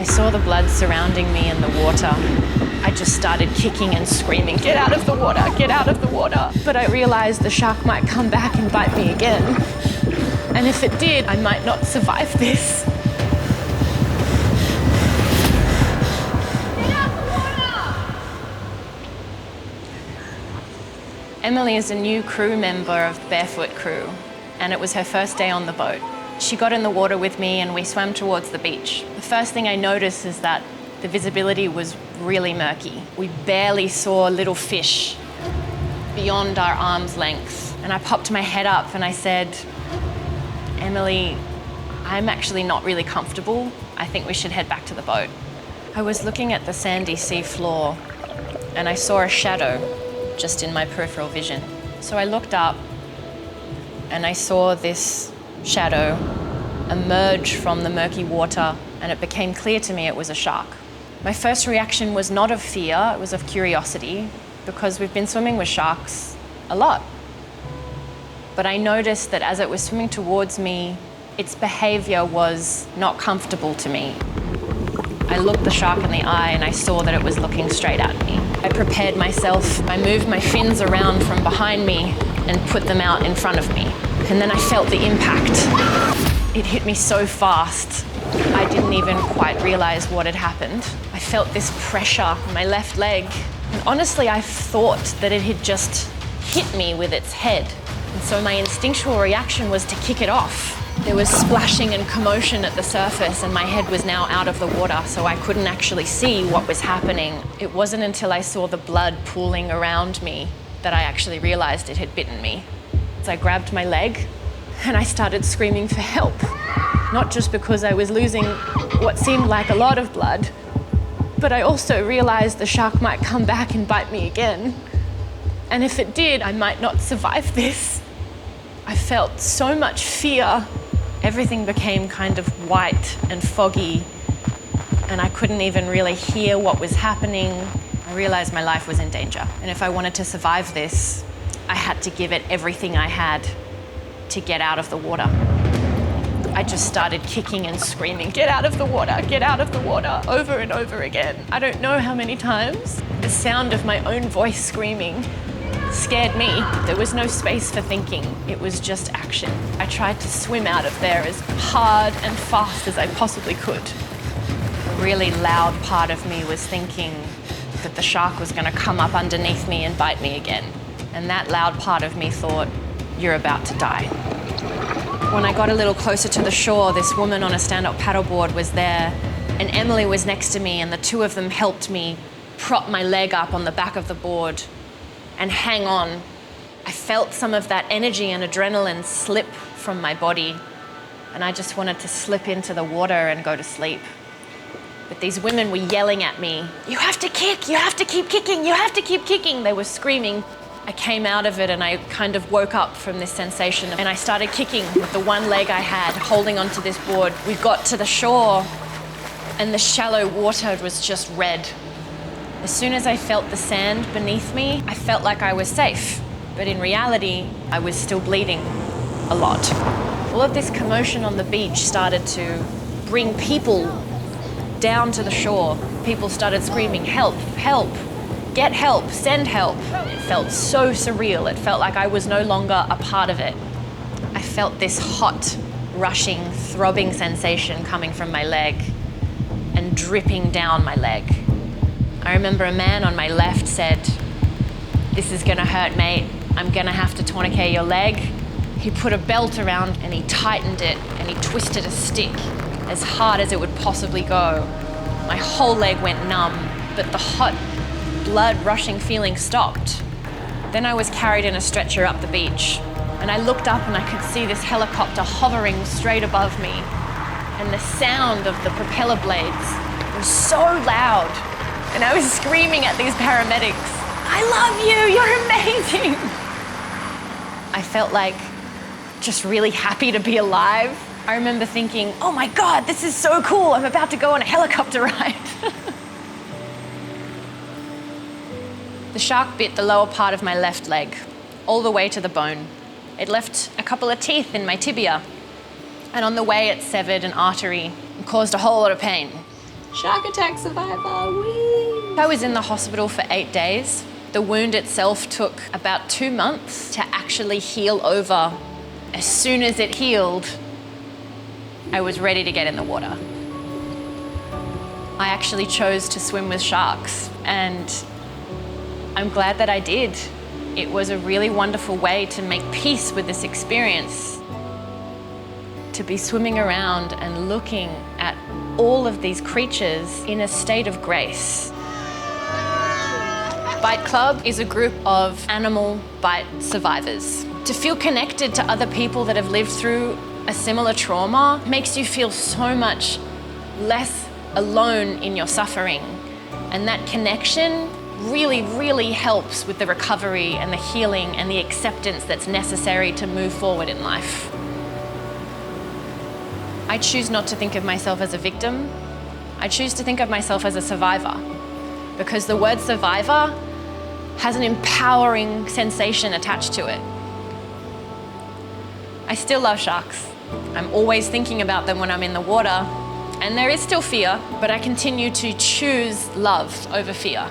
saw the blood surrounding me in the water, I just started kicking and screaming, "Get out of the water, get out of the water." But I realized the shark might come back and bite me again. And if it did, I might not survive this. Get out the water! Emily is a new crew member of the Barefoot crew, and it was her first day on the boat. She got in the water with me and we swam towards the beach. The first thing I noticed is that the visibility was really murky. We barely saw little fish beyond our arm's length. And I popped my head up and I said, "Emily, I'm actually not really comfortable. I think we should head back to the boat." I was looking at the sandy sea floor and I saw a shadow just in my peripheral vision. So I looked up and I saw this shadow emerge from the murky water, and it became clear to me it was a shark. My first reaction was not of fear, it was of curiosity, because we've been swimming with sharks a lot. But I noticed that as it was swimming towards me, its behavior was not comfortable to me. I looked the shark in the eye and I saw that it was looking straight at me. I prepared myself. I moved my fins around from behind me and put them out in front of me. And then I felt the impact. It hit me so fast, I didn't even quite realize what had happened. I felt this pressure on my left leg. And honestly, I thought that it had just hit me with its head. And so my instinctual reaction was to kick it off. There was splashing and commotion at the surface and my head was now out of the water, so I couldn't actually see what was happening. It wasn't until I saw the blood pooling around me that I actually realized it had bitten me. So I grabbed my leg and I started screaming for help. Not just because I was losing what seemed like a lot of blood, but I also realized the shark might come back and bite me again. And if it did, I might not survive this. I felt so much fear. Everything became kind of white and foggy, and I couldn't even really hear what was happening. I realized my life was in danger. And if I wanted to survive this, I had to give it everything I had to get out of the water. I just started kicking and screaming, "Get out of the water, get out of the water," over and over again. I don't know how many times. The sound of my own voice screaming scared me. There was no space for thinking. It was just action. I tried to swim out of there as hard and fast as I possibly could. A really loud part of me was thinking that the shark was going to come up underneath me and bite me again. And that loud part of me thought, "You're about to die." When I got a little closer to the shore, this woman on a stand-up paddleboard was there, and Emily was next to me, and the two of them helped me prop my leg up on the back of the board and hang on. I felt some of that energy and adrenaline slip from my body, and I just wanted to slip into the water and go to sleep. But these women were yelling at me, "You have to kick, you have to keep kicking, you have to keep kicking." They were screaming. I came out of it and I kind of woke up from this sensation and I started kicking with the one leg I had, holding onto this board. We got to the shore and the shallow water was just red. As soon as I felt the sand beneath me, I felt like I was safe. But in reality, I was still bleeding a lot. All of this commotion on the beach started to bring people down to the shore. People started screaming, "Help, help, get help, send help." It felt so surreal. It felt like I was no longer a part of it. I felt this hot, rushing, throbbing sensation coming from my leg and dripping down my leg. I remember a man on my left said, "This is gonna hurt, mate. I'm gonna have to tourniquet your leg." He put a belt around and he tightened it and he twisted a stick as hard as it would possibly go. My whole leg went numb, but the hot, blood-rushing feeling stopped. Then I was carried in a stretcher up the beach, and I looked up and I could see this helicopter hovering straight above me, and the sound of the propeller blades was so loud, and I was screaming at these paramedics, "I love you, you're amazing!" I felt like just really happy to be alive. I remember thinking, "Oh my God, this is so cool, I'm about to go on a helicopter ride." The shark bit the lower part of my left leg, all the way to the bone. It left a couple of teeth in my tibia, and on the way it severed an artery and caused a whole lot of pain. Shark attack survivor, whee! I was in the hospital for 8 days. The wound itself took about 2 months to actually heal over. As soon as it healed, I was ready to get in the water. I actually chose to swim with sharks, and I'm glad that I did. It was a really wonderful way to make peace with this experience. To be swimming around and looking at all of these creatures in a state of grace. Bite Club is a group of animal bite survivors. To feel connected to other people that have lived through a similar trauma makes you feel so much less alone in your suffering. And that connection really, really helps with the recovery and the healing and the acceptance that's necessary to move forward in life. I choose not to think of myself as a victim. I choose to think of myself as a survivor, because the word survivor has an empowering sensation attached to it. I still love sharks. I'm always thinking about them when I'm in the water, and there is still fear, but I continue to choose love over fear.